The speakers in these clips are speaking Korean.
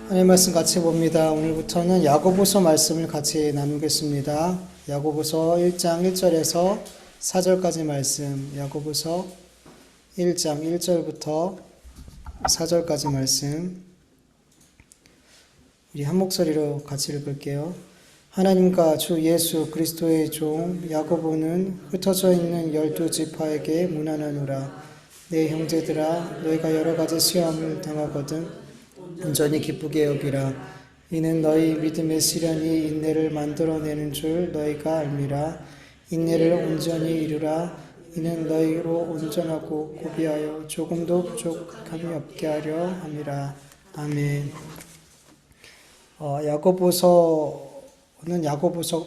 하나님 말씀 같이 봅니다. 오늘부터는 야고보서 말씀을 같이 나누겠습니다. 야고보서 1장 1절에서 4절까지 말씀, 야고보서 1장 1절부터 4절까지 말씀, 우리 한 목소리로 같이 읽을게요. 하나님과 주 예수 그리스도의 종 야고보는 흩어져 있는 12지파에게 문안하노라. 내 형제들아, 너희가 여러 가지 시험을 당하거든 온전히 기쁘게 여기라. 이는 너희 믿음의 시련이 인내를 만들어내는 줄 너희가 알미라. 인내를 온전히 이루라. 이는 너희로 온전하고 고비하여 조금도 부족함이 없게 하려 함이라. 아멘. 야고보서는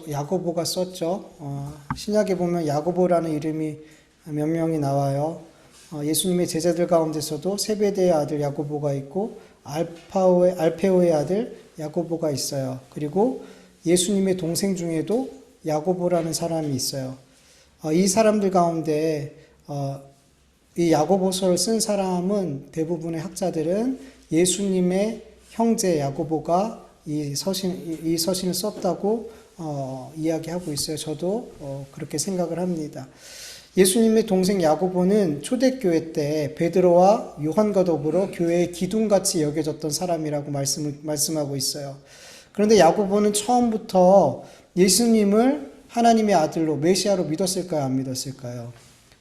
야고보가 썼죠. 신약에 보면 야고보라는 이름이 몇 명이 나와요. 예수님의 제자들 가운데서도 세베대의 아들 야고보가 있고 알페오의 아들 야고보가 있어요. 그리고 예수님의 동생 중에도 야고보라는 사람이 있어요. 이 사람들 가운데 이 야고보서를 쓴 사람은 대부분의 학자들은 예수님의 형제 야고보가 이 서신을 썼다고 이야기하고 있어요. 저도 그렇게 생각을 합니다. 예수님의 동생 야고보는 초대교회 때 베드로와 요한과 더불어 교회의 기둥같이 여겨졌던 사람이라고 말씀하고 있어요. 그런데 야고보는 처음부터 예수님을 하나님의 아들로 메시아로 믿었을까요? 안 믿었을까요?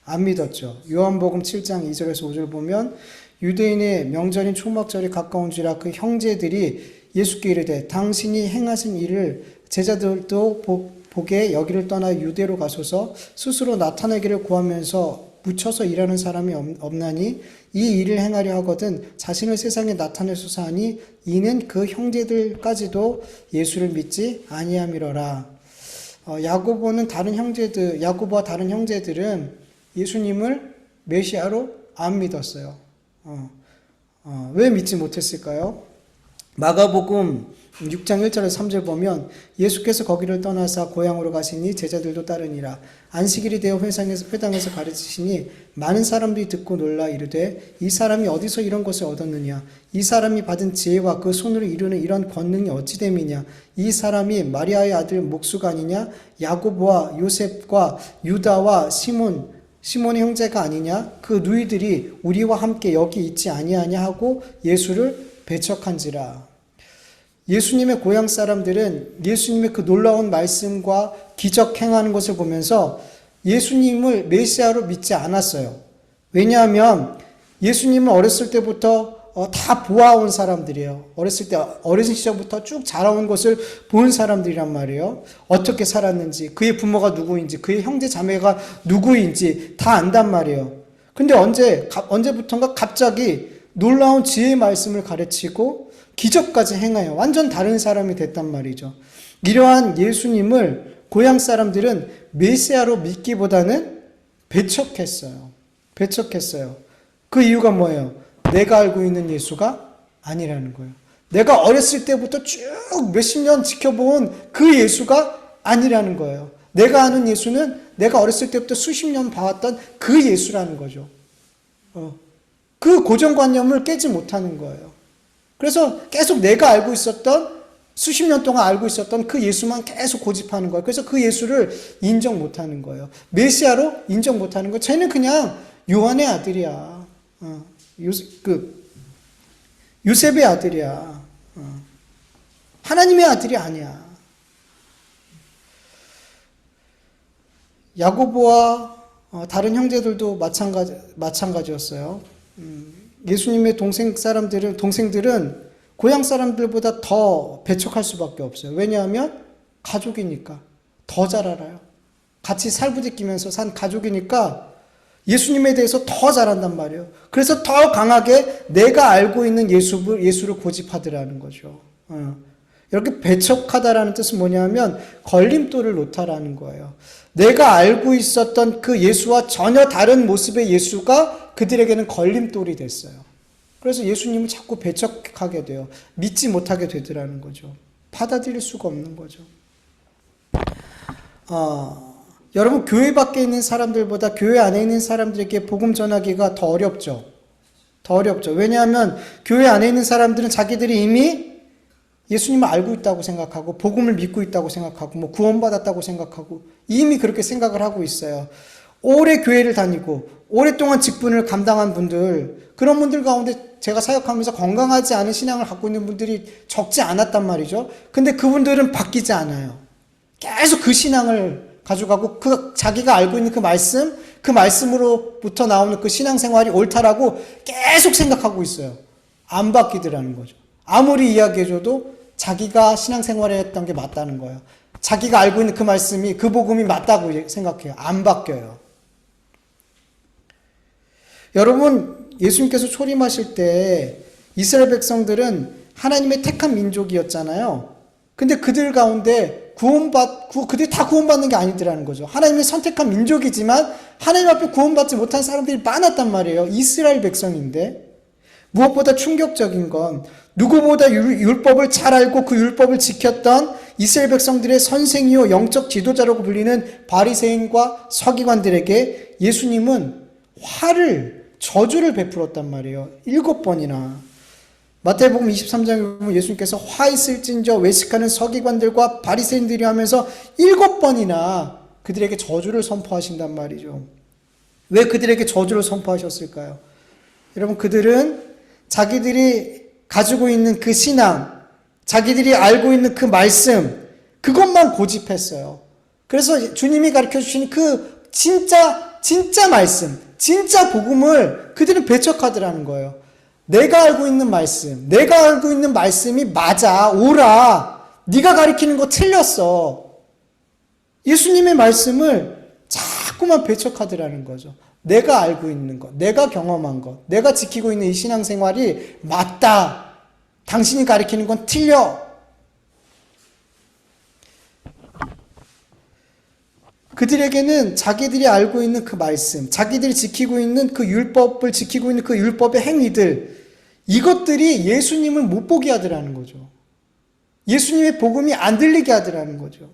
안 믿었죠. 요한복음 7장 2절에서 5절 보면 유대인의 명절인 초막절이 가까운지라 그 형제들이 예수께 이르되 당신이 행하신 일을 제자들도 보게 여기를 떠나 유대로 가소서. 스스로 나타내기를 구하면서 묻혀서 일하는 사람이 없나니 이 일을 행하려 하거든 자신을 세상에 나타내소서 하니 이는 그 형제들까지도 예수를 믿지 아니함이로라. 야고보와 다른 형제들은 예수님을 메시아로 안 믿었어요. 왜 믿지 못했을까요? 마가복음 6장 1절에서 3절 보면 예수께서 거기를 떠나사 고향으로 가시니 제자들도 따르니라. 안식일이 되어 회당에서 가르치시니 많은 사람들이 듣고 놀라 이르되 이 사람이 어디서 이런 것을 얻었느냐? 이 사람이 받은 지혜와 그 손으로 이루는 이런 권능이 어찌 됨이냐? 이 사람이 마리아의 아들 목수가 아니냐? 야고보와 요셉과 유다와 시몬의 형제가 아니냐? 그 누이들이 우리와 함께 여기 있지 아니하냐 하고 예수를 배척한지라. 예수님의 고향 사람들은 예수님의 그 놀라운 말씀과 기적 행하는 것을 보면서 예수님을 메시아로 믿지 않았어요. 왜냐하면 예수님은 어렸을 때부터 다 보아온 사람들이에요. 어린 시절부터 쭉 자라온 것을 본 사람들이란 말이에요. 어떻게 살았는지, 그의 부모가 누구인지, 그의 형제 자매가 누구인지 다 안단 말이에요. 근데 언제부턴가 갑자기 놀라운 지혜의 말씀을 가르치고 기적까지 행하여 완전 다른 사람이 됐단 말이죠. 이러한 예수님을 고향 사람들은 메시아로 믿기보다는 배척했어요. 그 이유가 뭐예요? 내가 알고 있는 예수가 아니라는 거예요. 내가 어렸을 때부터 쭉 몇십 년 지켜본 그 예수가 아니라는 거예요. 내가 아는 예수는 내가 어렸을 때부터 수십 년 봐왔던 그 예수라는 거죠. 그 고정관념을 깨지 못하는 거예요. 그래서 계속 내가 알고 있었던, 수십 년 동안 알고 있었던 그 예수만 계속 고집하는 거예요. 그래서 그 예수를 인정 못하는 거예요. 메시아로 인정 못하는 거예요. 쟤는 그냥 요한의 아들이야. 요셉의 아들이야. 하나님의 아들이 아니야. 야고보와 다른 형제들도 마찬가지였어요. 예수님의 동생들은 고향 사람들보다 더 배척할 수밖에 없어요. 왜냐하면 가족이니까 더 잘 알아요. 같이 살부짖기면서 산 가족이니까 예수님에 대해서 더 잘한단 말이에요. 그래서 더 강하게 내가 알고 있는 예수를 고집하더라는 거죠. 이렇게 배척하다라는 뜻은 뭐냐면 걸림돌을 놓다라는 거예요. 내가 알고 있었던 그 예수와 전혀 다른 모습의 예수가 그들에게는 걸림돌이 됐어요. 그래서 예수님을 자꾸 배척하게 돼요. 믿지 못하게 되더라는 거죠. 받아들일 수가 없는 거죠. 여러분, 교회 밖에 있는 사람들보다 교회 안에 있는 사람들에게 복음 전하기가 더 어렵죠. 왜냐하면 교회 안에 있는 사람들은 자기들이 이미 예수님을 알고 있다고 생각하고 복음을 믿고 있다고 생각하고 뭐 구원받았다고 생각하고 이미 그렇게 생각을 하고 있어요. 오래 교회를 다니고 오랫동안 직분을 감당한 분들, 그런 분들 가운데 제가 사역하면서 건강하지 않은 신앙을 갖고 있는 분들이 적지 않았단 말이죠. 근데 그분들은 바뀌지 않아요. 계속 그 신앙을 가져가고 자기가 알고 있는 그 말씀으로부터 나오는 그 신앙생활이 옳다라고 계속 생각하고 있어요. 안 바뀌더라는 거죠. 아무리 이야기해줘도 자기가 신앙생활을 했던 게 맞다는 거예요. 자기가 알고 있는 그 말씀이, 그 복음이 맞다고 생각해요. 안 바뀌어요. 여러분, 예수님께서 초림하실 때 이스라엘 백성들은 하나님의 택한 민족이었잖아요. 근데 그들 가운데 그들이 다 구원받는 게 아니더라는 거죠. 하나님의 선택한 민족이지만 하나님 앞에 구원받지 못한 사람들이 많았단 말이에요. 이스라엘 백성인데. 무엇보다 충격적인 건 누구보다 율법을 잘 알고 그 율법을 지켰던 이스라엘 백성들의 선생이요 영적 지도자라고 불리는 바리새인과 서기관들에게 예수님은 저주를 베풀었단 말이에요. 7번이나. 마태복음 23장에 보면 예수님께서 화 있을진저 외식하는 서기관들과 바리새인들이 하면서 7번이나 그들에게 저주를 선포하신단 말이죠. 왜 그들에게 저주를 선포하셨을까요? 여러분, 그들은 자기들이 가지고 있는 그 신앙, 자기들이 알고 있는 그 말씀, 그것만 고집했어요. 그래서 주님이 가르쳐 주신 그 진짜 말씀, 진짜 복음을 그들은 배척하더라는 거예요. 내가 알고 있는 말씀이 맞아, 옳아. 네가 가르치는 거 틀렸어. 예수님의 말씀을 자꾸만 배척하더라는 거죠. 내가 알고 있는 것, 내가 경험한 것, 내가 지키고 있는 이 신앙생활이 맞다. 당신이 가르치는 건 틀려. 그들에게는 자기들이 알고 있는 그 말씀, 자기들이 지키고 있는 그 율법을 지키고 있는 그 율법의 행위들, 이것들이 예수님을 못 보게 하더라는 거죠. 예수님의 복음이 안 들리게 하더라는 거죠.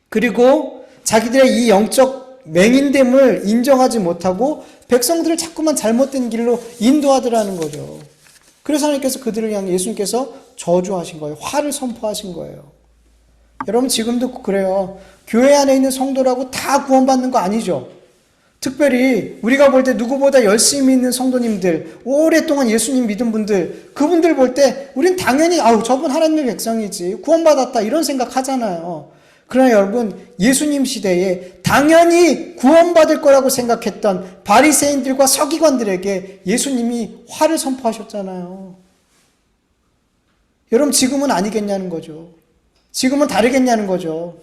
그리고 자기들의 이 영적 맹인됨을 인정하지 못하고 백성들을 자꾸만 잘못된 길로 인도하더라는 거죠. 그래서 하나님께서 그들을 향해 예수님께서 저주하신 거예요. 화를 선포하신 거예요. 여러분, 지금도 그래요. 교회 안에 있는 성도라고 다 구원받는 거 아니죠. 특별히 우리가 볼 때 누구보다 열심히 있는 성도님들, 오랫동안 예수님 믿은 분들, 그분들 볼 때 우린 당연히 저분 하나님의 백성이지, 구원받았다, 이런 생각 하잖아요. 그러나 여러분, 예수님 시대에 당연히 구원받을 거라고 생각했던 바리새인들과 서기관들에게 예수님이 화를 선포하셨잖아요. 여러분, 지금은 아니겠냐는 거죠. 지금은 다르겠냐는 거죠.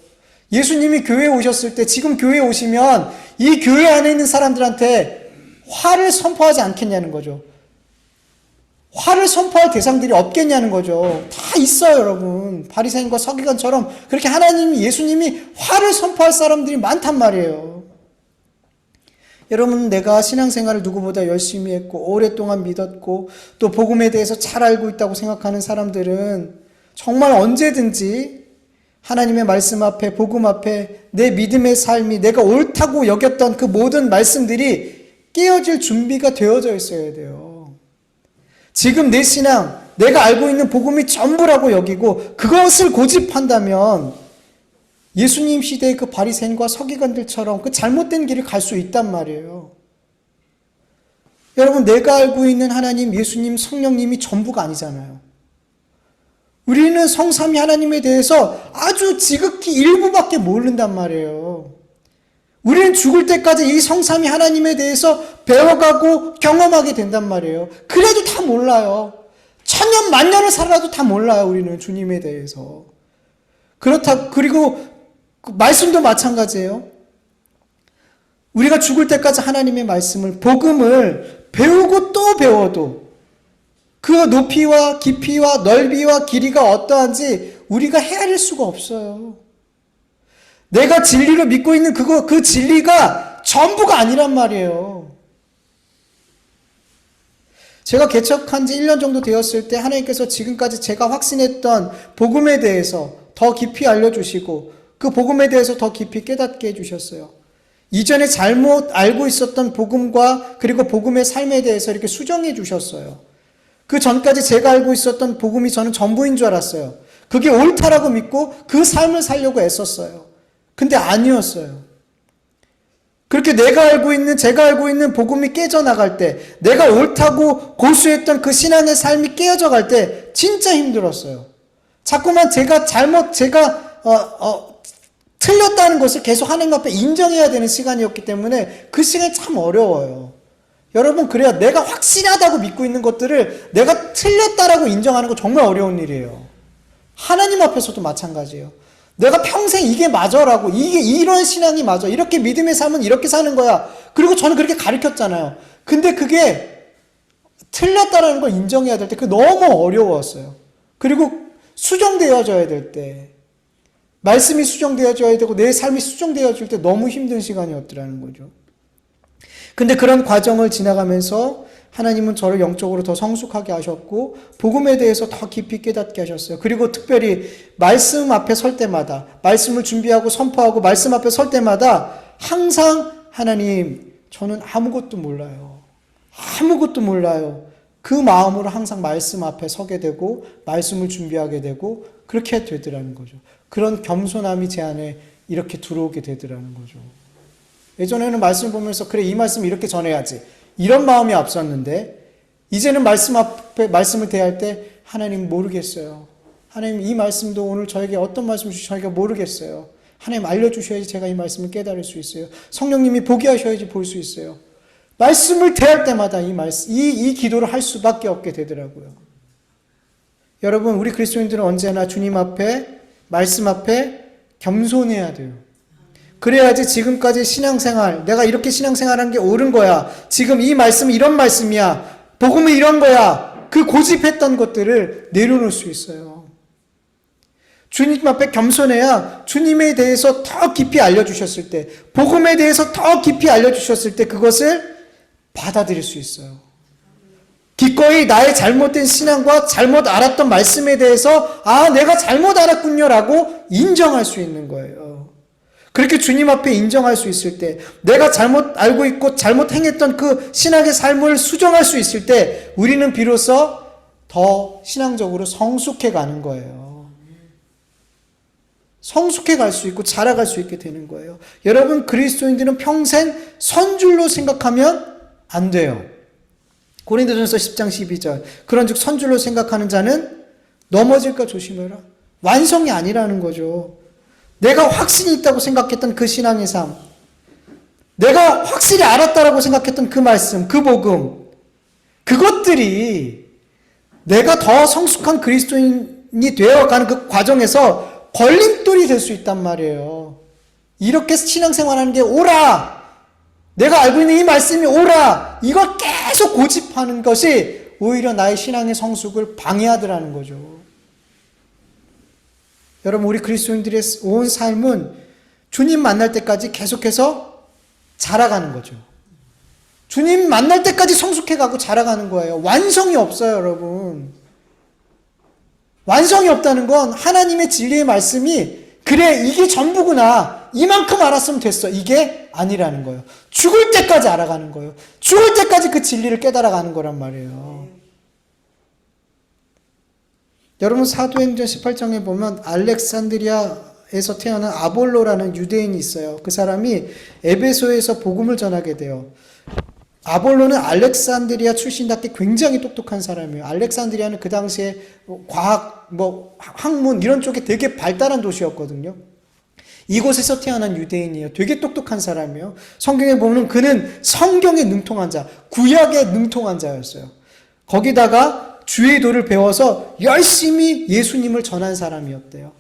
예수님이 교회에 오셨을 때 지금 교회에 오시면 이 교회 안에 있는 사람들한테 화를 선포하지 않겠냐는 거죠. 화를 선포할 대상들이 없겠냐는 거죠. 다 있어요, 여러분. 바리새인과 서기관처럼 그렇게 예수님이 화를 선포할 사람들이 많단 말이에요. 여러분, 내가 신앙생활을 누구보다 열심히 했고 오랫동안 믿었고 또 복음에 대해서 잘 알고 있다고 생각하는 사람들은 정말 언제든지 하나님의 말씀 앞에, 복음 앞에 내 믿음의 삶이, 내가 옳다고 여겼던 그 모든 말씀들이 깨어질 준비가 되어져 있어야 돼요. 지금 내 신앙, 내가 알고 있는 복음이 전부라고 여기고 그것을 고집한다면 예수님 시대의 그 바리새인과 서기관들처럼 그 잘못된 길을 갈 수 있단 말이에요. 여러분, 내가 알고 있는 하나님, 예수님, 성령님이 전부가 아니잖아요. 우리는 성삼위 하나님에 대해서 아주 지극히 일부밖에 모른단 말이에요. 우리는 죽을 때까지 이 성삼위 하나님에 대해서 배워가고 경험하게 된단 말이에요. 그래도 다 몰라요. 천년 만년을 살아도 다 몰라요. 우리는 주님에 대해서. 그리고 말씀도 마찬가지예요. 우리가 죽을 때까지 하나님의 말씀을, 복음을 배우고 또 배워도 그 높이와 깊이와 넓이와 길이가 어떠한지 우리가 헤아릴 수가 없어요. 내가 진리로 믿고 있는 그 진리가 전부가 아니란 말이에요. 제가 개척한 지 1년 정도 되었을 때 하나님께서 지금까지 제가 확신했던 복음에 대해서 더 깊이 알려주시고 그 복음에 대해서 더 깊이 깨닫게 해주셨어요. 이전에 잘못 알고 있었던 복음과 그리고 복음의 삶에 대해서 이렇게 수정해 주셨어요. 그 전까지 제가 알고 있었던 복음이 저는 전부인 줄 알았어요. 그게 옳다라고 믿고 그 삶을 살려고 애썼어요. 근데 아니었어요. 그렇게 제가 알고 있는 복음이 깨져나갈 때, 내가 옳다고 고수했던 그 신앙의 삶이 깨어져 갈 때 진짜 힘들었어요. 자꾸만 제가 틀렸다는 것을 계속 하나님 앞에 인정해야 되는 시간이었기 때문에 그 시간이 참 어려워요. 여러분, 그래야 내가 확실하다고 믿고 있는 것들을 내가 틀렸다라고 인정하는 거 정말 어려운 일이에요. 하나님 앞에서도 마찬가지예요. 내가 평생 이게 맞아라고, 이런 신앙이 맞아, 이렇게 믿음의 삶은 이렇게 사는 거야. 그리고 저는 그렇게 가르쳤잖아요. 근데 그게 틀렸다라는 걸 인정해야 될 때 그게 너무 어려웠어요. 그리고 수정되어져야 될 때, 말씀이 수정되어져야 되고 내 삶이 수정되어질 때 너무 힘든 시간이었더라는 거죠. 근데 그런 과정을 지나가면서 하나님은 저를 영적으로 더 성숙하게 하셨고 복음에 대해서 더 깊이 깨닫게 하셨어요. 그리고 특별히 말씀 앞에 설 때마다, 말씀을 준비하고 선포하고 말씀 앞에 설 때마다 항상 하나님, 저는 아무것도 몰라요. 아무것도 몰라요. 그 마음으로 항상 말씀 앞에 서게 되고 말씀을 준비하게 되고 그렇게 되더라는 거죠. 그런 겸손함이 제 안에 이렇게 들어오게 되더라는 거죠. 예전에는 말씀 보면서 그래, 이 말씀 이렇게 전해야지, 이런 마음이 앞섰는데 이제는 말씀 앞에 말씀을 대할 때 하나님 모르겠어요. 하나님, 이 말씀도 오늘 저에게 어떤 말씀을 주시는지 저희가 모르겠어요. 하나님 알려주셔야지 제가 이 말씀을 깨달을 수 있어요. 성령님이 보게 하셔야지 볼 수 있어요. 말씀을 대할 때마다 이 기도를 할 수밖에 없게 되더라고요. 여러분, 우리 그리스도인들은 언제나 주님 앞에, 말씀 앞에 겸손해야 돼요. 그래야지 지금까지 신앙생활, 내가 이렇게 신앙생활한 게 옳은 거야, 지금 이 말씀이 이런 말씀이야, 복음이 이런 거야, 그 고집했던 것들을 내려놓을 수 있어요. 주님 앞에 겸손해야 주님에 대해서 더 깊이 알려주셨을 때, 복음에 대해서 더 깊이 알려주셨을 때 그것을 받아들일 수 있어요. 기꺼이 나의 잘못된 신앙과 잘못 알았던 말씀에 대해서 내가 잘못 알았군요 라고 인정할 수 있는 거예요. 그렇게 주님 앞에 인정할 수 있을 때, 내가 잘못 알고 있고 잘못 행했던 그 신앙의 삶을 수정할 수 있을 때 우리는 비로소 더 신앙적으로 성숙해 가는 거예요. 성숙해 갈 수 있고 자라갈 수 있게 되는 거예요. 여러분, 그리스도인들은 평생 선줄로 생각하면 안 돼요. 고린도전서 10장 12절, 그런즉 선줄로 생각하는 자는 넘어질까 조심해라. 완성이 아니라는 거죠. 내가 확신이 있다고 생각했던 그 신앙의 삶, 내가 확실히 알았다라고 생각했던 그 말씀, 그 복음, 그것들이 내가 더 성숙한 그리스도인이 되어가는 그 과정에서 걸림돌이 될 수 있단 말이에요. 이렇게 신앙생활하는 게 옳아, 내가 알고 있는 이 말씀이 옳아, 이걸 계속 고집하는 것이 오히려 나의 신앙의 성숙을 방해하더라는 거죠. 여러분, 우리 그리스도인들의 온 삶은 주님 만날 때까지 계속해서 자라가는 거죠. 주님 만날 때까지 성숙해가고 자라가는 거예요. 완성이 없어요, 여러분. 완성이 없다는 건 하나님의 진리의 말씀이 그래, 이게 전부구나, 이만큼 알았으면 됐어, 이게 아니라는 거예요. 죽을 때까지 알아가는 거예요. 죽을 때까지 그 진리를 깨달아가는 거란 말이에요. 여러분, 사도행전 18장에 보면 알렉산드리아에서 태어난 아볼로라는 유대인이 있어요. 그 사람이 에베소에서 복음을 전하게 돼요. 아볼로는 알렉산드리아 출신답게 굉장히 똑똑한 사람이에요. 알렉산드리아는 그 당시에 과학, 학문 이런 쪽에 되게 발달한 도시였거든요. 이곳에서 태어난 유대인이에요. 되게 똑똑한 사람이에요. 성경에 보면 그는 성경에 능통한 자, 구약에 능통한 자였어요. 거기다가 주의 도를 배워서 열심히 예수님을 전한 사람이었대요.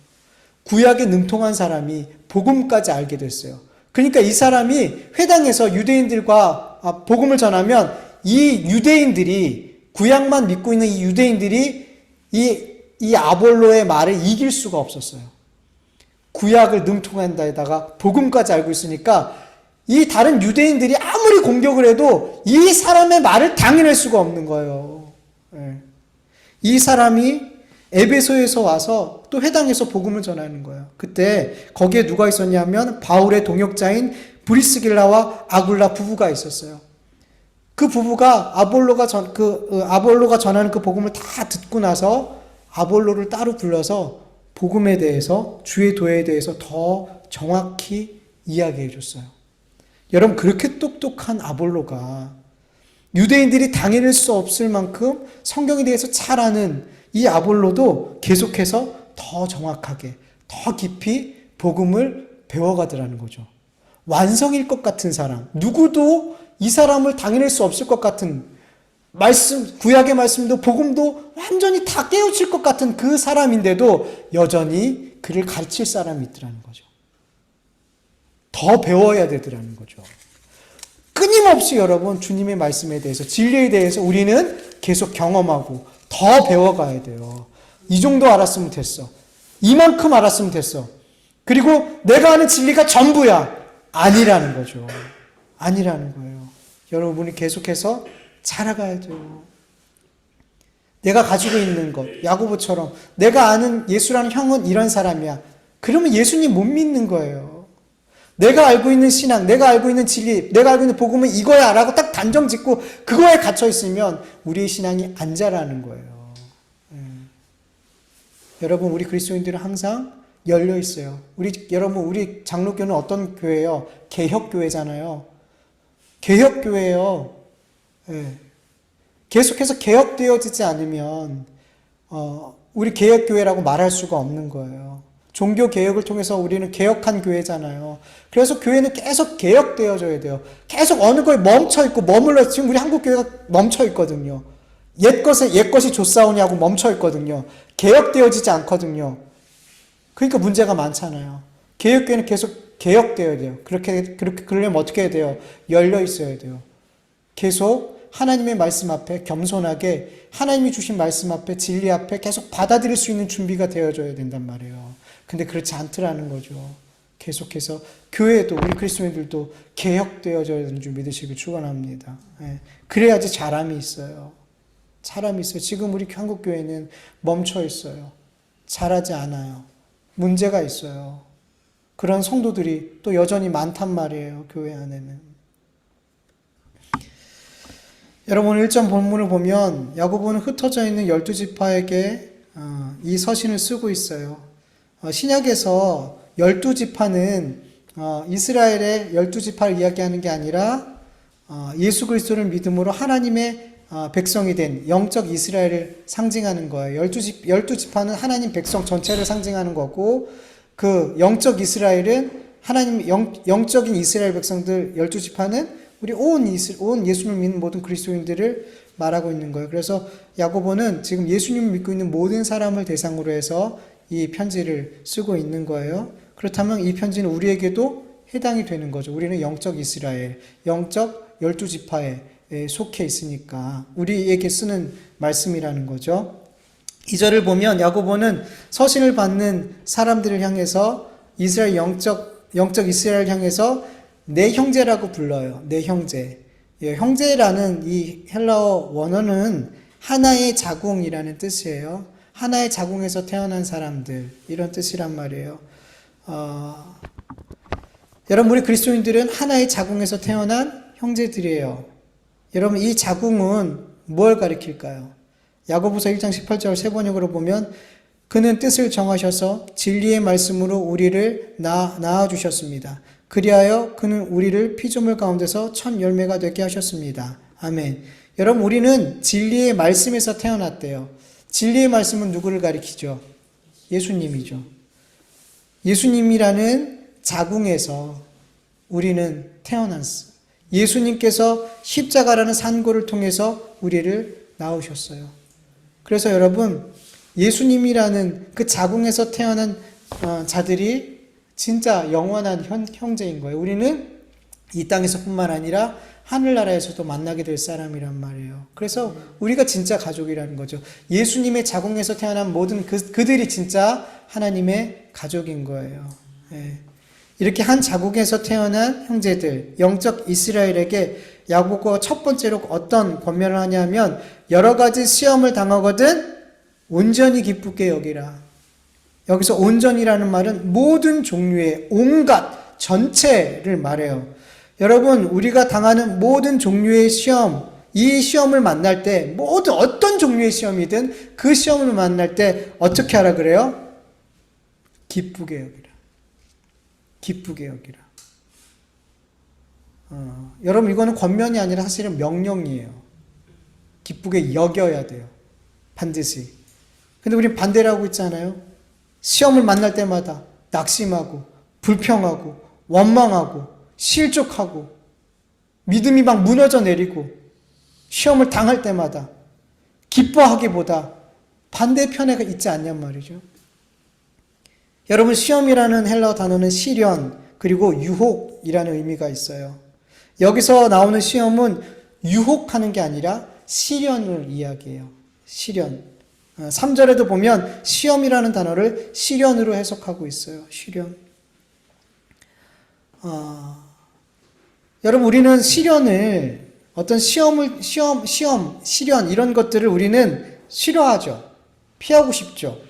구약에 능통한 사람이 복음까지 알게 됐어요. 그러니까 이 사람이 회당에서 유대인들과 복음을 전하면 이 유대인들이, 구약만 믿고 있는 이 유대인들이 이 아볼로의 말을 이길 수가 없었어요. 구약을 능통한 데다가 복음까지 알고 있으니까 이 다른 유대인들이 아무리 공격을 해도 이 사람의 말을 당해낼 수가 없는 거예요. 이 사람이 에베소에서 와서 또 회당에서 복음을 전하는 거예요. 그때 거기에 누가 있었냐면 바울의 동역자인 브리스길라와 아굴라 부부가 있었어요. 그 부부가 아볼로가 전하는 그 복음을 다 듣고 나서 아볼로를 따로 불러서 복음에 대해서, 주의 도에 대해서 더 정확히 이야기해 줬어요. 여러분, 그렇게 똑똑한 아볼로가 유대인들이 당해낼 수 없을 만큼 성경에 대해서 잘 아는 이 아볼로도 계속해서 더 정확하게, 더 깊이 복음을 배워가더라는 거죠. 완성일 것 같은 사람, 누구도 이 사람을 당해낼 수 없을 것 같은 말씀, 구약의 말씀도 복음도 완전히 다 깨우칠 것 같은 그 사람인데도 여전히 그를 가르칠 사람이 있더라는 거죠. 더 배워야 되더라는 거죠. 끊임없이 여러분, 주님의 말씀에 대해서, 진리에 대해서 우리는 계속 경험하고 더 배워가야 돼요. 이 정도 알았으면 됐어. 이만큼 알았으면 됐어. 그리고 내가 아는 진리가 전부야. 아니라는 거죠. 아니라는 거예요. 여러분이 계속해서 자라가야 돼요. 내가 가지고 있는 것, 야고보처럼 내가 아는 예수라는 형은 이런 사람이야. 그러면 예수님 못 믿는 거예요. 내가 알고 있는 신앙, 내가 알고 있는 진리, 내가 알고 있는 복음은 이거야 라고 딱 단정 짓고 그거에 갇혀 있으면 우리의 신앙이 안 자라는 거예요. 여러분, 우리 그리스도인들은 항상 열려 있어요. 여러분, 우리 장로교는 어떤 교회예요? 개혁교회잖아요. 개혁교회예요. 계속해서 개혁되어지지 않으면 우리 개혁교회라고 말할 수가 없는 거예요. 종교개혁을 통해서 우리는 개혁한 교회잖아요. 그래서 교회는 계속 개혁되어져야 돼요. 계속 어느 거에 멈춰있고 머물러, 지금 우리 한국교회가 멈춰있거든요. 옛것이 좋사오냐고 멈춰있거든요. 개혁되어지지 않거든요. 그러니까 문제가 많잖아요. 개혁교회는 계속 개혁되어야 돼요. 그러려면 어떻게 해야 돼요? 열려 있어야 돼요. 계속 하나님의 말씀 앞에 겸손하게 하나님이 주신 말씀 앞에 진리 앞에 계속 받아들일 수 있는 준비가 되어져야 된단 말이에요. 근데 그렇지 않더라는 거죠. 계속해서 교회도 우리 그리스도인들도 개혁되어져야 되는 줄 믿으시길 축원합니다. 그래야지 자람이 있어요. 자람이 있어요. 지금 우리 한국교회는 멈춰 있어요. 자라지 않아요. 문제가 있어요. 그런 성도들이 또 여전히 많단 말이에요. 교회 안에는. 여러분, 1점 본문을 보면 야고보는 흩어져 있는 12지파에게 이 서신을 쓰고 있어요. 신약에서 12지파는 이스라엘의 12지파를 이야기하는 게 아니라 예수 그리스도를 믿음으로 하나님의 백성이 된 영적 이스라엘을 상징하는 거예요. 12지파는 하나님 백성 전체를 상징하는 거고, 그 영적 이스라엘은 하나님 영적인 이스라엘 백성들 12지파는 우리 온 예수님을 믿는 모든 그리스도인들을 말하고 있는 거예요. 그래서 야고보는 지금 예수님을 믿고 있는 모든 사람을 대상으로 해서 이 편지를 쓰고 있는 거예요. 그렇다면 이 편지는 우리에게도 해당이 되는 거죠. 우리는 영적 이스라엘, 영적 12지파에 속해 있으니까 우리에게 쓰는 말씀이라는 거죠. 2절을 보면 야고보는 서신을 받는 사람들을 향해서 이스라엘 영적 이스라엘 향해서 내 형제라고 불러요. 내 형제. 형제라는 이 헬라어 원어는 하나의 자궁이라는 뜻이에요. 하나의 자궁에서 태어난 사람들, 이런 뜻이란 말이에요. 여러분, 우리 그리스도인들은 하나의 자궁에서 태어난 형제들이에요. 여러분, 이 자궁은 뭘 가리킬까요? 야고보서 1장 18절 세 번역으로 보면 그는 뜻을 정하셔서 진리의 말씀으로 우리를 낳아주셨습니다. 그리하여 그는 우리를 피조물 가운데서 첫 열매가 되게 하셨습니다. 아멘. 여러분, 우리는 진리의 말씀에서 태어났대요. 진리의 말씀은 누구를 가리키죠? 예수님이죠. 예수님이라는 자궁에서 우리는 태어났어요. 예수님께서 십자가라는 산고를 통해서 우리를 낳으셨어요. 그래서 여러분, 예수님이라는 그 자궁에서 태어난 자들이 진짜 영원한 형제인 거예요. 우리는 이 땅에서뿐만 아니라 하늘나라에서도 만나게 될 사람이란 말이에요. 그래서 우리가 진짜 가족이라는 거죠. 예수님의 자궁에서 태어난 모든 그들이 진짜 하나님의 가족인 거예요. 이렇게 한 자궁에서 태어난 형제들, 영적 이스라엘에게 야고보가 첫 번째로 어떤 권면을 하냐면 여러 가지 시험을 당하거든 온전히 기쁘게 여기라. 여기서 온전이라는 말은 모든 종류의 온갖 전체를 말해요. 여러분, 우리가 당하는 모든 종류의 시험, 이 시험을 만날 때 모든 어떤 종류의 시험이든 그 시험을 만날 때 어떻게 하라 그래요? 기쁘게 여기라. 기쁘게 여기라. 여러분 이거는 권면이 아니라 사실은 명령이에요. 기쁘게 여겨야 돼요. 반드시. 근데 우리는 반대를 하고 있잖아요. 시험을 만날 때마다 낙심하고 불평하고 원망하고 실족하고 믿음이 막 무너져 내리고 시험을 당할 때마다 기뻐하기보다 반대편에 있지 않냔 말이죠. 여러분 시험이라는 헬라어 단어는 시련 그리고 유혹이라는 의미가 있어요. 여기서 나오는 시험은 유혹하는 게 아니라 시련을 이야기해요. 시련. 3절에도 보면 시험이라는 단어를 시련으로 해석하고 있어요. 시련. 여러분 우리는 시련을 어떤 시련 이런 것들을 우리는 싫어하죠. 피하고 싶죠.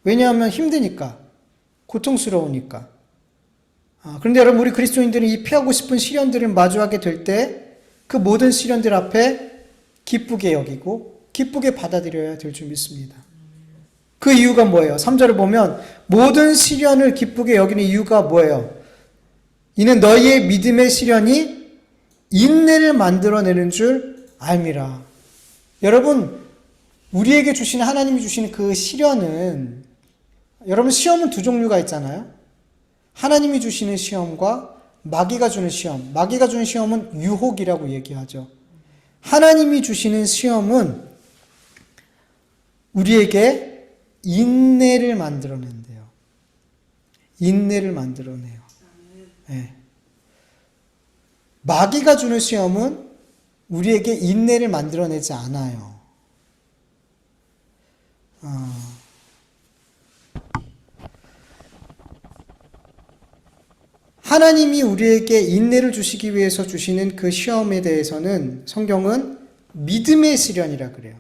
왜냐하면 힘드니까. 고통스러우니까. 그런데 여러분 우리 그리스도인들은 이 피하고 싶은 시련들을 마주하게 될 때 그 모든 시련들 앞에 기쁘게 여기고 기쁘게 받아들여야 될 줄 믿습니다. 그 이유가 뭐예요? 3절을 보면 모든 시련을 기쁘게 여기는 이유가 뭐예요? 이는 너희의 믿음의 시련이 인내를 만들어내는 줄 알미라. 여러분 우리에게 주시는 하나님이 주시는 그 시련은 여러분 시험은 두 종류가 있잖아요. 하나님이 주시는 시험과 마귀가 주는 시험. 마귀가 주는 시험은 유혹이라고 얘기하죠. 하나님이 주시는 시험은 우리에게 인내를 만들어낸대요. 인내를 만들어내요. 네. 마귀가 주는 시험은 우리에게 인내를 만들어내지 않아요. 하나님이 우리에게 인내를 주시기 위해서 주시는 그 시험에 대해서는 성경은 믿음의 시련이라 그래요.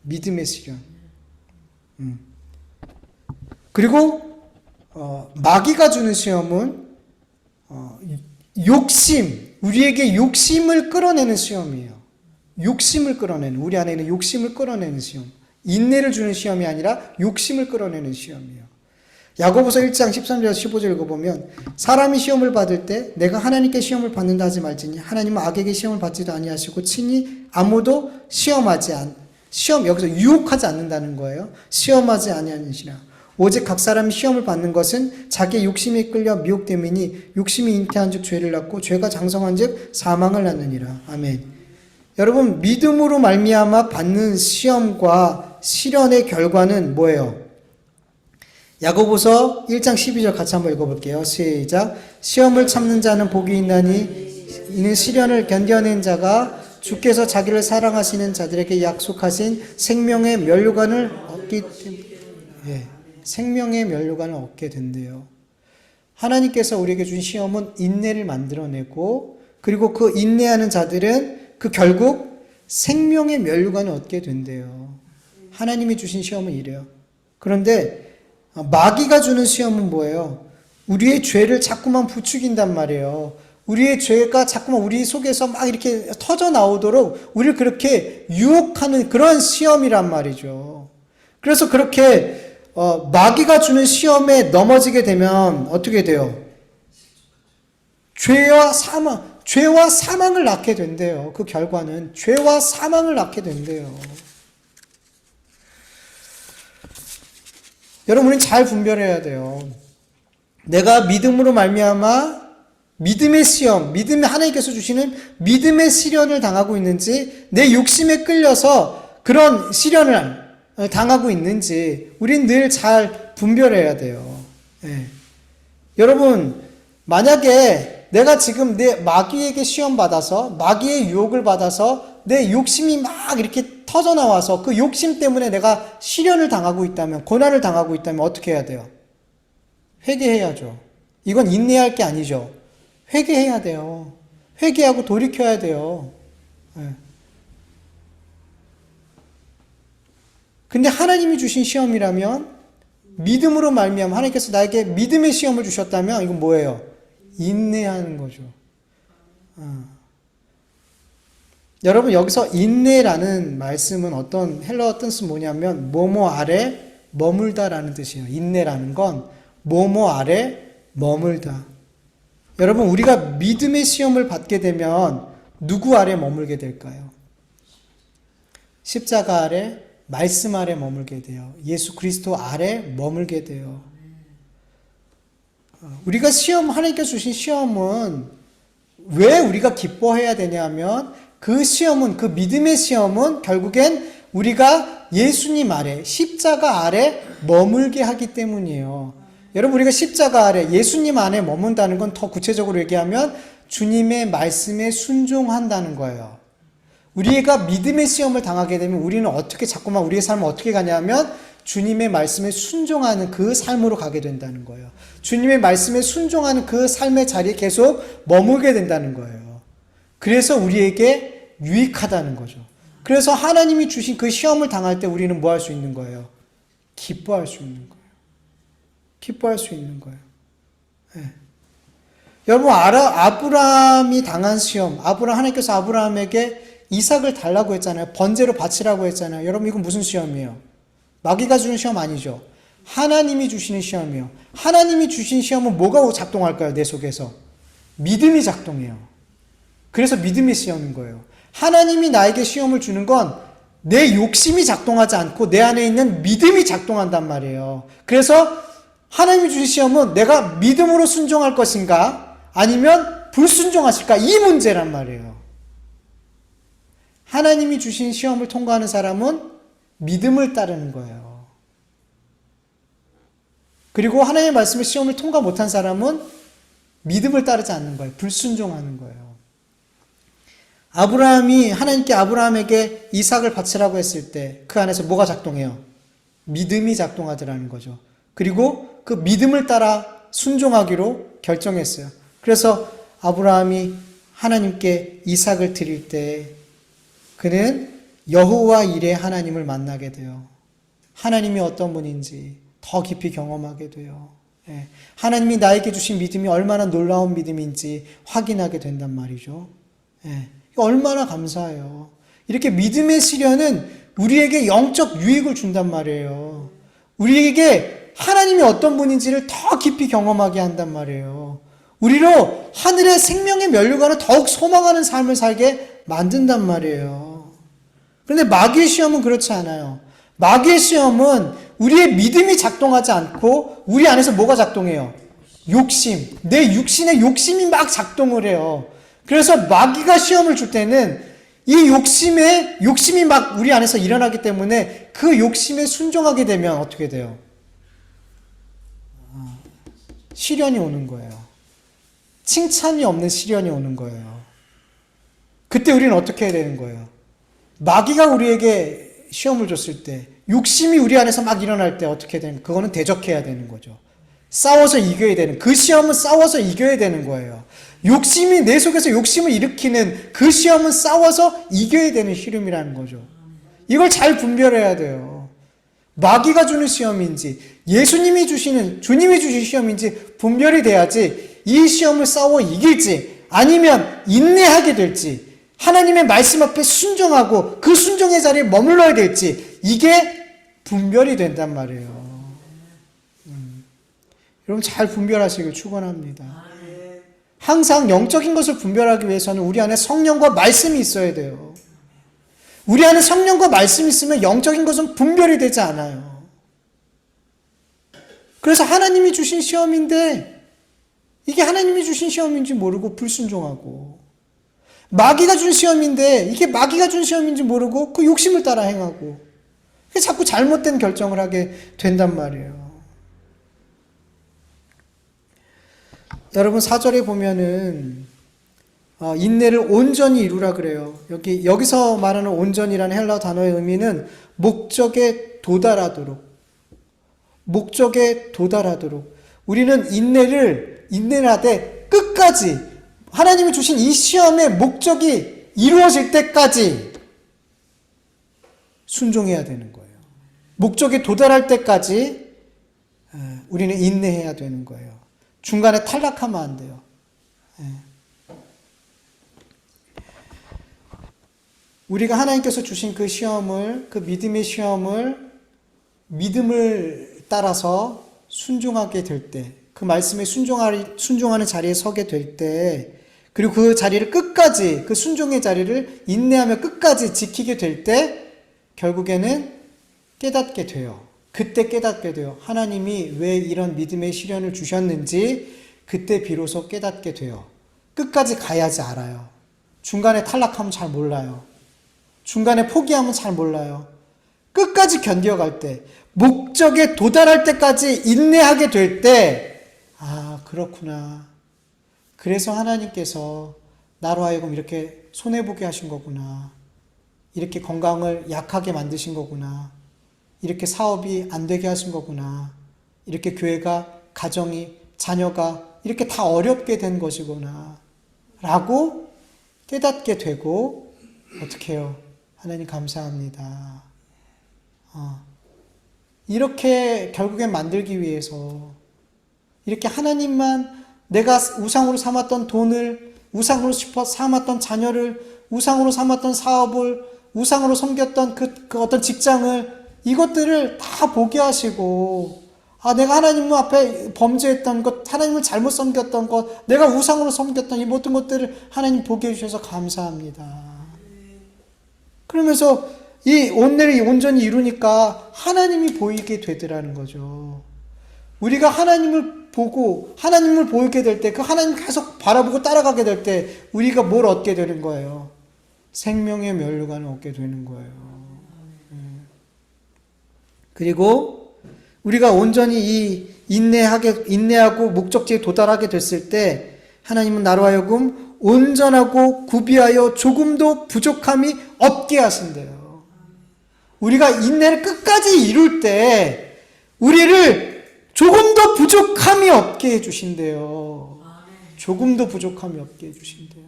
믿음의 시련. 그리고 마귀가 주는 시험은 욕심, 우리에게 욕심을 끌어내는 시험이에요. 욕심을 끌어내는, 우리 안에 있는 욕심을 끌어내는 시험. 인내를 주는 시험이 아니라 욕심을 끌어내는 시험이에요. 야고보서 1장 13절에서 15절 읽어보면 사람이 시험을 받을 때 내가 하나님께 시험을 받는다 하지 말지니 하나님은 악에게 시험을 받지도 아니하시고 친히 아무도 여기서 유혹하지 않는다는 거예요. 시험하지 아니하시나 오직 각 사람이 시험을 받는 것은 자기의 욕심에 끌려 미혹됨이니 욕심이 잉태한 즉 죄를 낳고 죄가 장성한 즉 사망을 낳느니라. 아멘. 여러분 믿음으로 말미암아 받는 시험과 시련의 결과는 뭐예요? 야고보서 1장 12절 같이 한번 읽어볼게요. 시작. 시험을 참는 자는 복이 있나니 이는 시련을 견뎌낸 자가 주께서 자기를 사랑하시는 자들에게 약속하신 생명의 면류관을 생명의 면류관을 얻게 된대요. 하나님께서 우리에게 준 시험은 인내를 만들어내고 그리고 그 인내하는 자들은 그 결국 생명의 면류관을 얻게 된대요. 하나님이 주신 시험은 이래요. 그런데 마귀가 주는 시험은 뭐예요? 우리의 죄를 자꾸만 부추긴단 말이에요. 우리의 죄가 자꾸만 우리 속에서 막 이렇게 터져 나오도록 우리를 그렇게 유혹하는 그런 시험이란 말이죠. 그래서 그렇게 마귀가 주는 시험에 넘어지게 되면 어떻게 돼요? 죄와 사망을 낳게 된대요. 그 결과는 죄와 사망을 낳게 된대요. 여러분 우리는 잘 분별해야 돼요. 내가 믿음으로 말미암아 믿음의 시험, 하나님께서 주시는 믿음의 시련을 당하고 있는지 내 욕심에 끌려서 그런 시련을 당하고 있는지 우린 늘 잘 분별해야 돼요. 네. 여러분 만약에 내가 지금 내 마귀에게 시험 받아서 마귀의 유혹을 받아서 내 욕심이 막 이렇게 터져 나와서 그 욕심 때문에 내가 시련을 당하고 있다면, 고난을 당하고 있다면 어떻게 해야 돼요? 회개해야죠. 이건 인내할 게 아니죠. 회개해야 돼요. 회개하고 돌이켜야 돼요. 네. 근데 하나님이 주신 시험이라면 믿음으로 말미암아 하나님께서 나에게 믿음의 시험을 주셨다면 이건 뭐예요? 인내하는 거죠. 여러분 여기서 인내라는 말씀은 어떤 헬라어 뜻은 뭐냐면 뭐뭐 아래 머물다라는 뜻이에요. 인내라는 건 뭐뭐 아래 머물다. 여러분 우리가 믿음의 시험을 받게 되면 누구 아래 머물게 될까요? 십자가 아래, 말씀 아래 머물게 돼요. 예수 그리스도 아래 머물게 돼요. 우리가 하나님께서 주신 시험은 왜 우리가 기뻐해야 되냐면 그 시험은, 그 믿음의 시험은 결국엔 우리가 예수님 아래, 십자가 아래 머물게 하기 때문이에요. 여러분 우리가 십자가 아래, 예수님 안에 머문다는 건 더 구체적으로 얘기하면 주님의 말씀에 순종한다는 거예요. 우리가 믿음의 시험을 당하게 되면 우리는 어떻게 자꾸만 우리의 삶을 어떻게 가냐면 주님의 말씀에 순종하는 그 삶으로 가게 된다는 거예요. 주님의 말씀에 순종하는 그 삶의 자리에 계속 머물게 된다는 거예요. 그래서 우리에게 유익하다는 거죠. 그래서 하나님이 주신 그 시험을 당할 때 우리는 뭐 할 수 있는 거예요? 기뻐할 수 있는 거예요. 기뻐할 수 있는 거예요. 네. 여러분 아브라함이 당한 시험, 하나님께서 아브라함에게 이삭을 달라고 했잖아요. 번제로 바치라고 했잖아요. 여러분 이건 무슨 시험이에요? 마귀가 주는 시험 아니죠. 하나님이 주시는 시험이에요. 하나님이 주신 시험은 뭐가 작동할까요? 내 속에서 믿음이 작동해요. 그래서 믿음의 시험인 거예요. 하나님이 나에게 시험을 주는 건 내 욕심이 작동하지 않고 내 안에 있는 믿음이 작동한단 말이에요. 그래서 하나님이 주신 시험은 내가 믿음으로 순종할 것인가 아니면 불순종하실까 이 문제란 말이에요. 하나님이 주신 시험을 통과하는 사람은 믿음을 따르는 거예요. 그리고 하나님의 말씀의 시험을 통과 못한 사람은 믿음을 따르지 않는 거예요. 불순종하는 거예요. 아브라함이 하나님께 아브라함에게 이삭을 바치라고 했을 때 그 안에서 뭐가 작동해요? 믿음이 작동하더라는 거죠. 그리고 그 믿음을 따라 순종하기로 결정했어요. 그래서 아브라함이 하나님께 이삭을 드릴 때 그는 여호와 일의 하나님을 만나게 돼요. 하나님이 어떤 분인지 더 깊이 경험하게 돼요. 하나님이 나에게 주신 믿음이 얼마나 놀라운 믿음인지 확인하게 된단 말이죠. 얼마나 감사해요. 이렇게 믿음의 시련은 우리에게 영적 유익을 준단 말이에요. 우리에게 하나님이 어떤 분인지를 더 깊이 경험하게 한단 말이에요. 우리로 하늘의 생명의 면류관을 더욱 소망하는 삶을 살게 만든단 말이에요. 그런데 마귀의 시험은 그렇지 않아요. 마귀의 시험은 우리의 믿음이 작동하지 않고 우리 안에서 뭐가 작동해요? 욕심. 내 육신의 욕심이 막 작동을 해요. 그래서 마귀가 시험을 줄 때는 이 욕심이 막 우리 안에서 일어나기 때문에 그 욕심에 순종하게 되면 어떻게 돼요? 시련이 오는 거예요. 칭찬이 없는 시련이 오는 거예요. 그때 우리는 어떻게 해야 되는 거예요? 마귀가 우리에게 시험을 줬을 때, 욕심이 우리 안에서 막 일어날 때 어떻게 해야 되는 거예요? 그거는 대적해야 되는 거죠. 싸워서 이겨야 되는, 그 시험은 싸워서 이겨야 되는 거예요. 욕심이 내 속에서 욕심을 일으키는 그 시험은 싸워서 이겨야 되는 시름이라는 거죠. 이걸 잘 분별해야 돼요. 마귀가 주는 시험인지 주님이 주신 시험인지 분별이 돼야지 이 시험을 싸워 이길지 아니면 인내하게 될지 하나님의 말씀 앞에 순종하고 그 순종의 자리에 머물러야 될지 이게 분별이 된단 말이에요. 여러분 잘 분별하시길 축원합니다. 항상 영적인 것을 분별하기 위해서는 우리 안에 성령과 말씀이 있어야 돼요. 우리 안에 성령과 말씀이 있으면 영적인 것은 분별이 되지 않아요. 그래서 하나님이 주신 시험인데 이게 하나님이 주신 시험인지 모르고 불순종하고 마귀가 준 시험인데 이게 마귀가 준 시험인지 모르고 그 욕심을 따라 행하고 자꾸 잘못된 결정을 하게 된단 말이에요. 여러분 4절에 보면은 인내를 온전히 이루라 그래요. 여기서 말하는 온전이라는 헬라어 단어의 의미는 목적에 도달하도록. 우리는 인내를 하되 끝까지 하나님이 주신 이 시험의 목적이 이루어질 때까지 순종해야 되는 거예요. 목적에 도달할 때까지 우리는 인내해야 되는 거예요. 중간에 탈락하면 안 돼요. 우리가 하나님께서 주신 그 시험을, 그 믿음의 시험을 믿음을 따라서 순종하게 될 때, 그 말씀에 순종하는 자리에 서게 될 때, 그리고 그 자리를 끝까지, 그 순종의 자리를 인내하며 끝까지 지키게 될 때, 결국에는 깨닫게 돼요. 그때 깨닫게 돼요. 하나님이 왜 이런 믿음의 시련을 주셨는지 그때 비로소 깨닫게 돼요. 끝까지 가야지 알아요. 중간에 탈락하면 잘 몰라요. 중간에 포기하면 잘 몰라요. 끝까지 견뎌갈 때, 목적에 도달할 때까지 인내하게 될 때, 아, 그렇구나. 그래서 하나님께서 나로 하여금 이렇게 손해보게 하신 거구나. 이렇게 건강을 약하게 만드신 거구나. 이렇게 사업이 안 되게 하신 거구나. 이렇게 교회가, 가정이, 자녀가 이렇게 다 어렵게 된 것이구나. 라고 깨닫게 되고, 어떻게 해요? 하나님 감사합니다. 이렇게 결국엔 만들기 위해서, 이렇게 하나님만 내가 우상으로 삼았던 돈을, 우상으로 삼았던 자녀를, 우상으로 삼았던 사업을, 우상으로 섬겼던 그 어떤 직장을, 이것들을 다 보게 하시고, 아, 내가 하나님 앞에 범죄했던 것, 하나님을 잘못 섬겼던 것, 내가 우상으로 섬겼던 이 모든 것들을 하나님 보게 해주셔서 감사합니다. 그러면서 이 온내를 온전히 이루니까 하나님이 보이게 되더라는 거죠. 우리가 하나님을 보고 하나님을 보이게 될 때, 그 하나님 계속 바라보고 따라가게 될 때 우리가 뭘 얻게 되는 거예요? 생명의 면류관을 얻게 되는 거예요. 그리고 우리가 온전히 인내하고 목적지에 도달하게 됐을 때 하나님은 나로 하여금 온전하고 구비하여 조금도 부족함이 없게 하신대요. 우리가 인내를 끝까지 이룰 때 우리를 조금도 부족함이 없게 해주신대요. 조금도 부족함이 없게 해주신대요.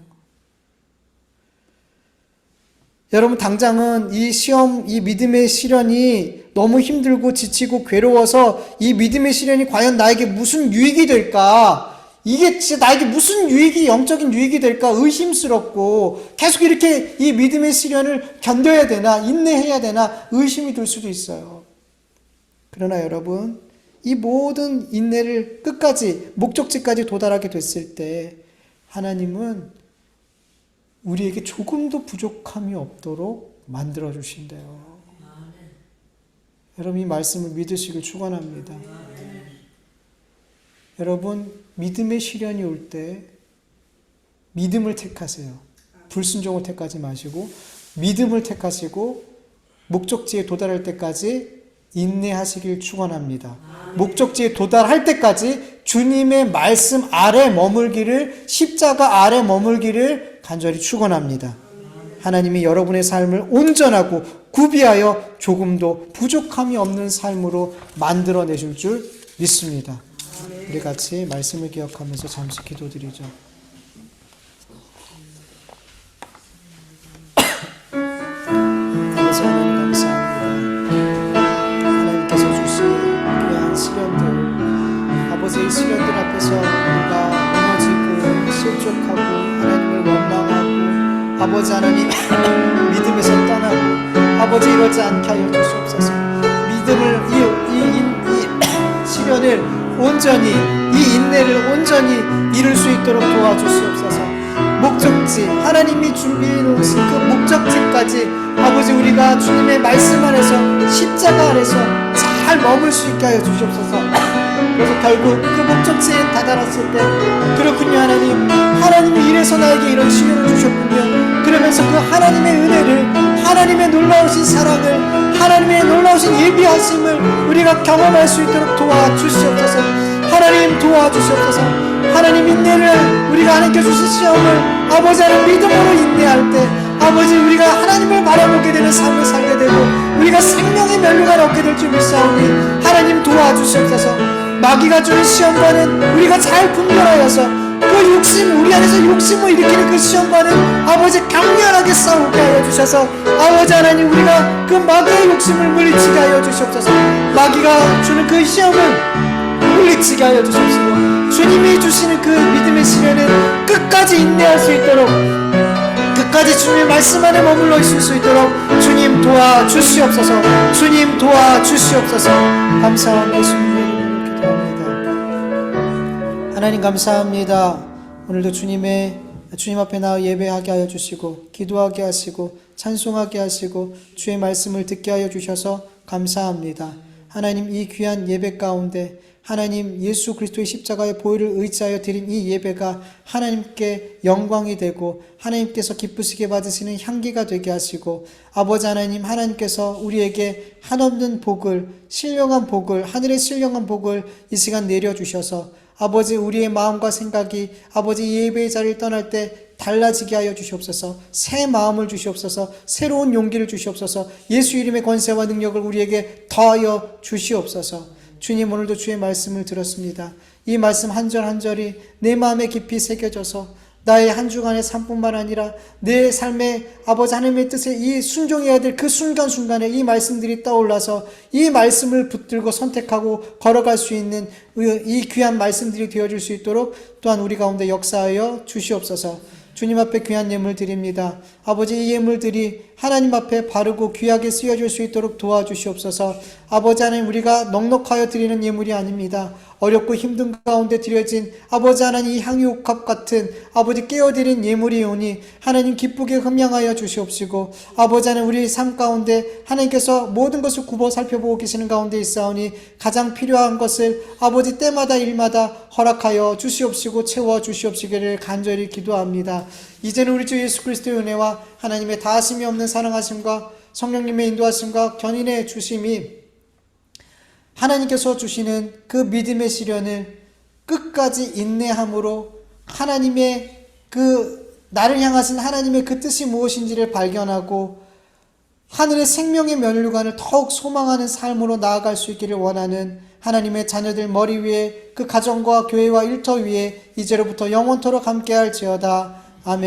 여러분, 당장은 이 믿음의 시련이 너무 힘들고 지치고 괴로워서 이 믿음의 시련이 과연 나에게 무슨 유익이 될까? 이게 진짜 나에게 무슨 유익이, 영적인 유익이 될까 의심스럽고 계속 이렇게 이 믿음의 시련을 견뎌야 되나, 인내해야 되나 의심이 들 수도 있어요. 그러나 여러분, 이 모든 인내를 끝까지, 목적지까지 도달하게 됐을 때 하나님은 우리에게 조금도 부족함이 없도록 만들어주신대요. 여러분, 이 말씀을 믿으시길 축원합니다. 여러분, 믿음의 시련이 올 때 믿음을 택하세요. 불순종을 택하지 마시고 믿음을 택하시고 목적지에 도달할 때까지 인내하시길 축원합니다. 목적지에 도달할 때까지 주님의 말씀 아래 머물기를, 십자가 아래 머물기를 간절히 축원합니다. 하나님이 여러분의 삶을 온전하고 구비하여 조금도 부족함이 없는 삶으로 만들어내실 줄 믿습니다. 우리 같이 말씀을 기억하면서 잠시 기도드리죠. 아버지 하나님 감사합니다. 하나님께서 주신 귀한 시련들, 아버지의 시련들 앞에서 우리가 무너지고 실족하고 하나님을 원망하고 아버지 하나님 믿음에서 떠나고 아버지 이러지 않게 하여 주시옵소서. 믿음을 이 시련을 온전히, 이 인내를 온전히 이룰 수 있도록 도와주시옵소서. 목적지, 하나님이 준비해 놓으신 그 목적지까지 아버지 우리가 주님의 말씀 안에서, 십자가 안에서 잘 머물 수 있게 하여 주시옵소서. 그래서 결국 그 목적지에 다다랐을 때, 그렇군요 하나님이 이래서 나에게 이런 시련을 주셨군요. 그러면서 그 하나님의 은혜를, 하나님의 놀라우신 사랑을, 하나님의 놀라우신 예비하심을 우리가 경험할 수 있도록 도와주시옵소서. 하나님 도와주시옵소서. 하나님 인내를, 우리가 하나님께 주신 시험을 아버지 하나님 믿음으로 인내할 때 아버지 우리가 하나님을 바라보게 되는 삶을 살게 되고 우리가 생명의 면류관을 얻게 될 줄 믿사오니 하나님 도와주시옵소서. 마귀가 주는 시험과는 우리가 잘 분별하여서 그 욕심, 우리 안에서 욕심을 일으키는 그 시험과는 아버지 격렬하게 싸우게 하여 주셔서 아버지 하나님 우리가 그 마귀의 욕심을 물리치게 하여 주시옵소서. 마귀가 주는 그 시험을 물리치게 하여 주시옵소서. 주님이 주시는 그 믿음의 시련은 끝까지 인내할 수 있도록, 끝까지 주님의 말씀 안에 머물러 있을 수 있도록 주님 도와주시옵소서. 주님 도와주시옵소서. 감사하며 예수님의 이름으로 기도합니다. 하나님 감사합니다. 오늘도 주님 앞에 나와 예배하게 하여 주시고 기도하게 하시고 찬송하게 하시고 주의 말씀을 듣게 하여 주셔서 감사합니다. 하나님, 이 귀한 예배 가운데 하나님 예수 그리스도의 십자가의 보혈을 의지하여 드린 이 예배가 하나님께 영광이 되고 하나님께서 기쁘시게 받으시는 향기가 되게 하시고, 아버지 하나님, 하나님께서 우리에게 한없는 복을, 신령한 복을, 하늘의 신령한 복을 이 시간 내려주셔서 아버지, 우리의 마음과 생각이 아버지 예배의 자리를 떠날 때 달라지게 하여 주시옵소서. 새 마음을 주시옵소서. 새로운 용기를 주시옵소서. 예수 이름의 권세와 능력을 우리에게 더하여 주시옵소서. 주님, 오늘도 주의 말씀을 들었습니다. 이 말씀 한 절 한 절이 내 마음에 깊이 새겨져서 나의 한 주간의 삶뿐만 아니라 내 삶의 아버지 하나님의 뜻에 이 순종해야 될 그 순간순간에 이 말씀들이 떠올라서 이 말씀을 붙들고 선택하고 걸어갈 수 있는 이 귀한 말씀들이 되어줄 수 있도록 또한 우리 가운데 역사하여 주시옵소서. 주님 앞에 귀한 예물 드립니다. 아버지, 이 예물들이 하나님 앞에 바르고 귀하게 쓰여질 수 있도록 도와주시옵소서. 아버지 하나님, 우리가 넉넉하여 드리는 예물이 아닙니다. 어렵고 힘든 가운데 드려진 아버지 하나님, 이 향유옥합 같은 아버지 깨어드린 예물이 오니 하나님 기쁘게 흠양하여 주시옵시고, 아버지 하나님, 우리 삶 가운데 하나님께서 모든 것을 굽어 살펴보고 계시는 가운데 있사오니 가장 필요한 것을 아버지 때마다 일마다 허락하여 주시옵시고 채워 주시옵시기를 간절히 기도합니다. 이제는 우리 주 예수 그리스도의 은혜와 하나님의 다하심이 없는 사랑하심과 성령님의 인도하심과 견인의 주심이 하나님께서 주시는 그 믿음의 시련을 끝까지 인내함으로 하나님의 나를 향하신 하나님의 그 뜻이 무엇인지를 발견하고 하늘의 생명의 면류관을 더욱 소망하는 삶으로 나아갈 수 있기를 원하는 하나님의 자녀들 머리 위에, 그 가정과 교회와 일터 위에 이제로부터 영원토록 함께할지어다.